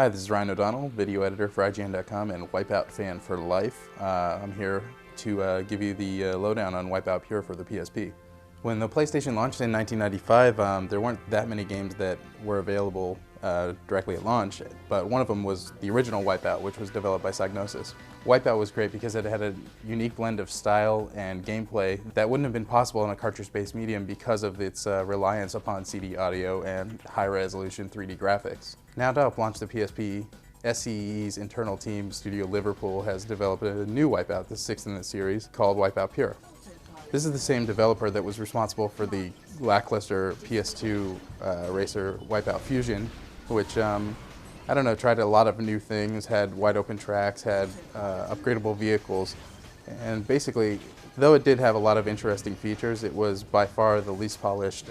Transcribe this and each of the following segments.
Hi, this is Ryan O'Donnell, video editor for IGN.com and Wipeout fan for life. I'm here to give you the lowdown on Wipeout-Pure for the PSP. When the PlayStation launched in 1995, there weren't that many games that were available directly at launch, but one of them was the original Wipeout, which was developed by Psygnosis. Wipeout was great because it had a unique blend of style and gameplay that wouldn't have been possible in a cartridge-based medium because of its reliance upon CD audio and high-resolution 3D graphics. Now to help launch the PSP, SCE's internal team, Studio Liverpool, has developed a new Wipeout, the sixth in the series, called Wipeout-Pure. This is the same developer that was responsible for the lackluster PS2 racer Wipeout Fusion, which, I don't know, tried a lot of new things, had wide open tracks, had upgradable vehicles, and basically, though it did have a lot of interesting features, it was by far the least polished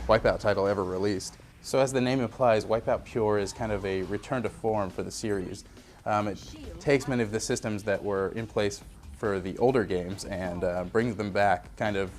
Wipeout title ever released. So as the name implies, Wipeout-Pure is kind of a return to form for the series. It takes many of the systems that were in place for the older games and brings them back, kind of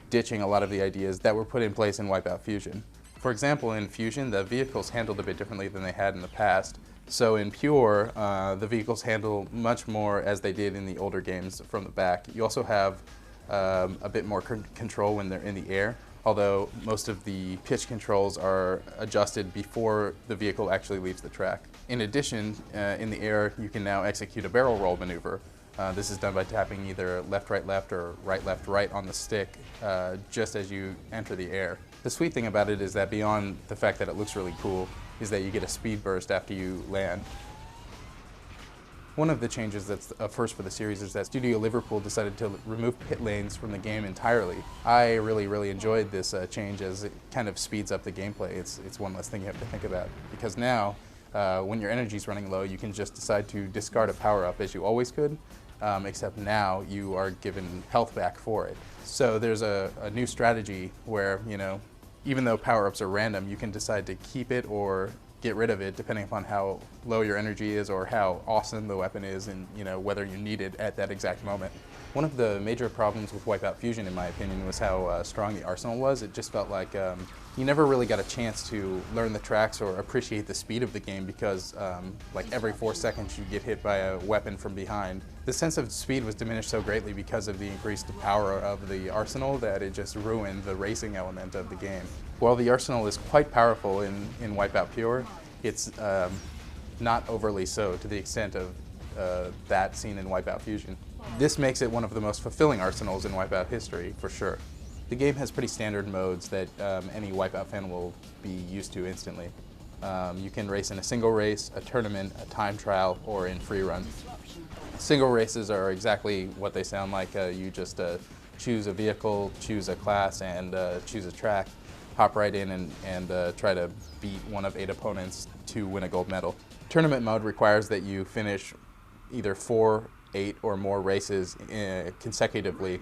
ditching a lot of the ideas that were put in place in Wipeout Fusion. For example, in Fusion, the vehicles handled a bit differently than they had in the past. So in Pure, the vehicles handle much more as they did in the older games from the back. You also have a bit more control when they're in the air, although most of the pitch controls are adjusted before the vehicle actually leaves the track. In addition, in the air, you can now execute a barrel roll maneuver. This is done by tapping either left, right or right on the stick just as you enter the air. The sweet thing about it is that beyond the fact that it looks really cool, is that you get a speed burst after you land. One of the changes that's a first for the series is that Studio Liverpool decided to remove pit lanes from the game entirely. I really enjoyed this change as it kind of speeds up the gameplay. It's one less thing you have to think about. Because now, when your energy's running low, you can just decide to discard a power-up as you always could, except now you are given health back for it. So there's a new strategy where, you know, even though power-ups are random, you can decide to keep it or get rid of it depending upon how low your energy is or how awesome the weapon is and, you know, whether you need it at that exact moment. One of the major problems with Wipeout Fusion, in my opinion, was how strong the arsenal was. It just felt like you never really got a chance to learn the tracks or appreciate the speed of the game because like every 4 seconds you get hit by a weapon from behind. The sense of speed was diminished so greatly because of the increased power of the arsenal that it just ruined the racing element of the game. While the arsenal is quite powerful in Wipeout Pure, it's not overly so to the extent of that seen in Wipeout Fusion. This makes it one of the most fulfilling arsenals in Wipeout history, for sure. The game has pretty standard modes that any Wipeout fan will be used to instantly. You can race in a single race, a tournament, a time trial, or in free run. Single races are exactly what they sound like. You just choose a vehicle, choose a class, and choose a track, hop right in and try to beat one of 8 opponents to win a gold medal. Tournament mode requires that you finish either 4, 8, or more races consecutively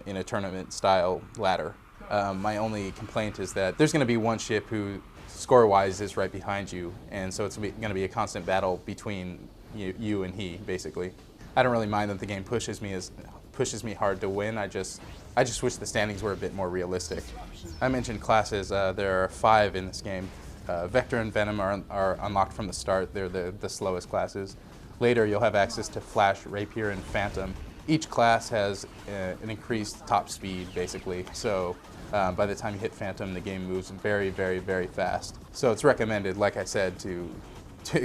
in a tournament-style ladder. My only complaint is that there's going to be one ship who, score-wise, is right behind you, and so it's going to be a constant battle between you and he, basically. I don't really mind that the game pushes me hard to win. I just wish the standings were a bit more realistic. I mentioned classes. There are 5 in this game. Vector and Venom are unlocked from the start. They're the slowest classes. Later, you'll have access to Flash, Rapier, and Phantom. Each class has an increased top speed, basically. So by the time you hit Phantom, the game moves very fast. So it's recommended, like I said, to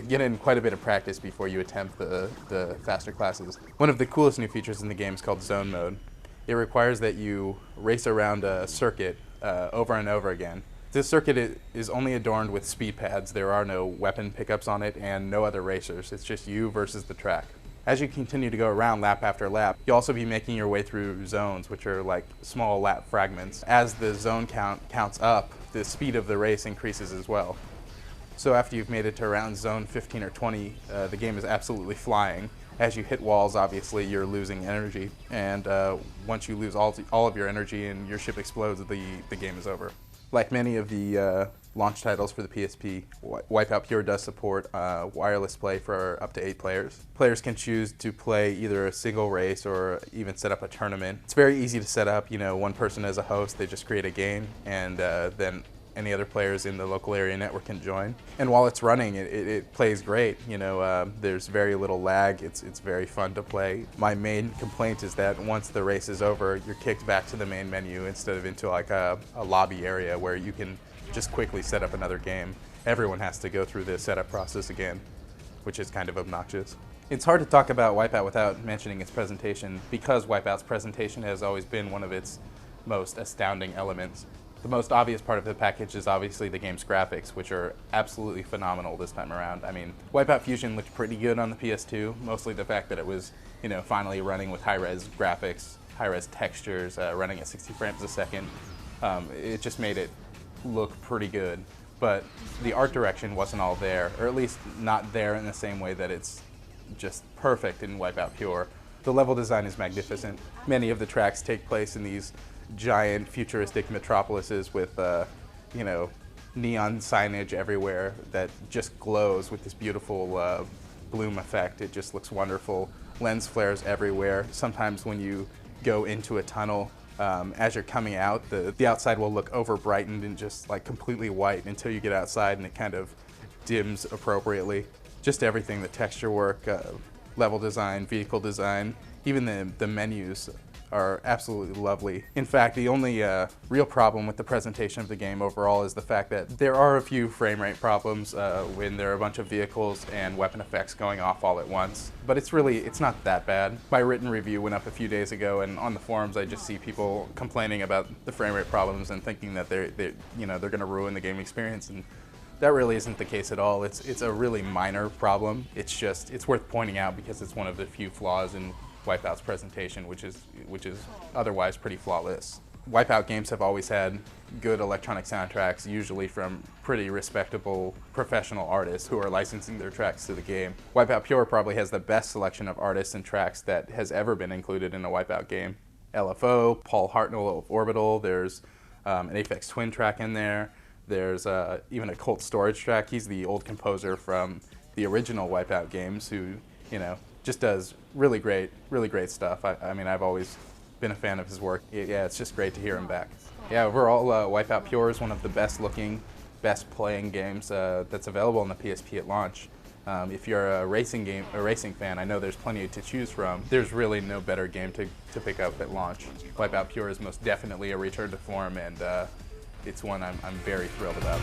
get in quite a bit of practice before you attempt the faster classes. One of the coolest new features in the game is called Zone Mode. It requires that you race around a circuit over and over again. This circuit is only adorned with speed pads. There are no weapon pickups on it and no other racers. It's just you versus the track. As you continue to go around lap after lap, you'll also be making your way through zones, which are like small lap fragments. As the zone counts up, the speed of the race increases as well. So after you've made it to around zone 15 or 20, the game is absolutely flying. As you hit walls, obviously, you're losing energy. And once you lose all of your energy and your ship explodes, the game is over. Like many of the launch titles for the PSP, Wipeout Pure does support wireless play for up to 8 players. Players can choose to play either a single race or even set up a tournament. It's very easy to set up. You know, one person as a host, they just create a game, and then any other players in the local area network can join. And while it's running, it plays great. You know, there's very little lag. It's very fun to play. My main complaint is that once the race is over, you're kicked back to the main menu instead of into like a lobby area where you can just quickly set up another game. Everyone has to go through the setup process again, which is kind of obnoxious. It's hard to talk about Wipeout without mentioning its presentation, because Wipeout's presentation has always been one of its most astounding elements. The most obvious part of the package is obviously the game's graphics, which are absolutely phenomenal this time around. I mean, Wipeout Fusion looked pretty good on the PS2, mostly the fact that it was, you know, finally running with high-res graphics, high-res textures, running at 60 frames a second. It just made it look pretty good. But the art direction wasn't all there, or at least not there in the same way that it's just perfect in Wipeout Pure. The level design is magnificent. Many of the tracks take place in these giant futuristic metropolises with, you know, neon signage everywhere that just glows with this beautiful bloom effect. It just looks wonderful. Lens flares everywhere. Sometimes when you go into a tunnel, as you're coming out, the outside will look over-brightened and just like completely white until you get outside and it kind of dims appropriately. Just everything, the texture work, level design, vehicle design, even the menus are absolutely lovely. In fact, the only real problem with the presentation of the game overall is the fact that there are a few frame rate problems when there are a bunch of vehicles and weapon effects going off all at once. But it's not that bad. My written review went up a few days ago, and on the forums I just see people complaining about the frame rate problems and thinking that they're going to ruin the game experience. And that really isn't the case at all. It's a really minor problem. It's worth pointing out because it's one of the few flaws in Wipeout's presentation, which is otherwise pretty flawless. Wipeout games have always had good electronic soundtracks, usually from pretty respectable professional artists who are licensing their tracks to the game. Wipeout Pure probably has the best selection of artists and tracks that has ever been included in a Wipeout game. LFO, Paul Hartnell of Orbital, there's an Aphex Twin track in there, there's even a Colt Storage track. He's the old composer from the original Wipeout games who, you know, just does really great stuff. I mean, I've always been a fan of his work. Yeah, it's just great to hear him back. Yeah, overall, Wipeout Pure is one of the best looking, best playing games that's available on the PSP at launch. If you're a racing fan, I know there's plenty to choose from. There's really no better game to pick up at launch. Wipeout Pure is most definitely a return to form, and it's one I'm very thrilled about.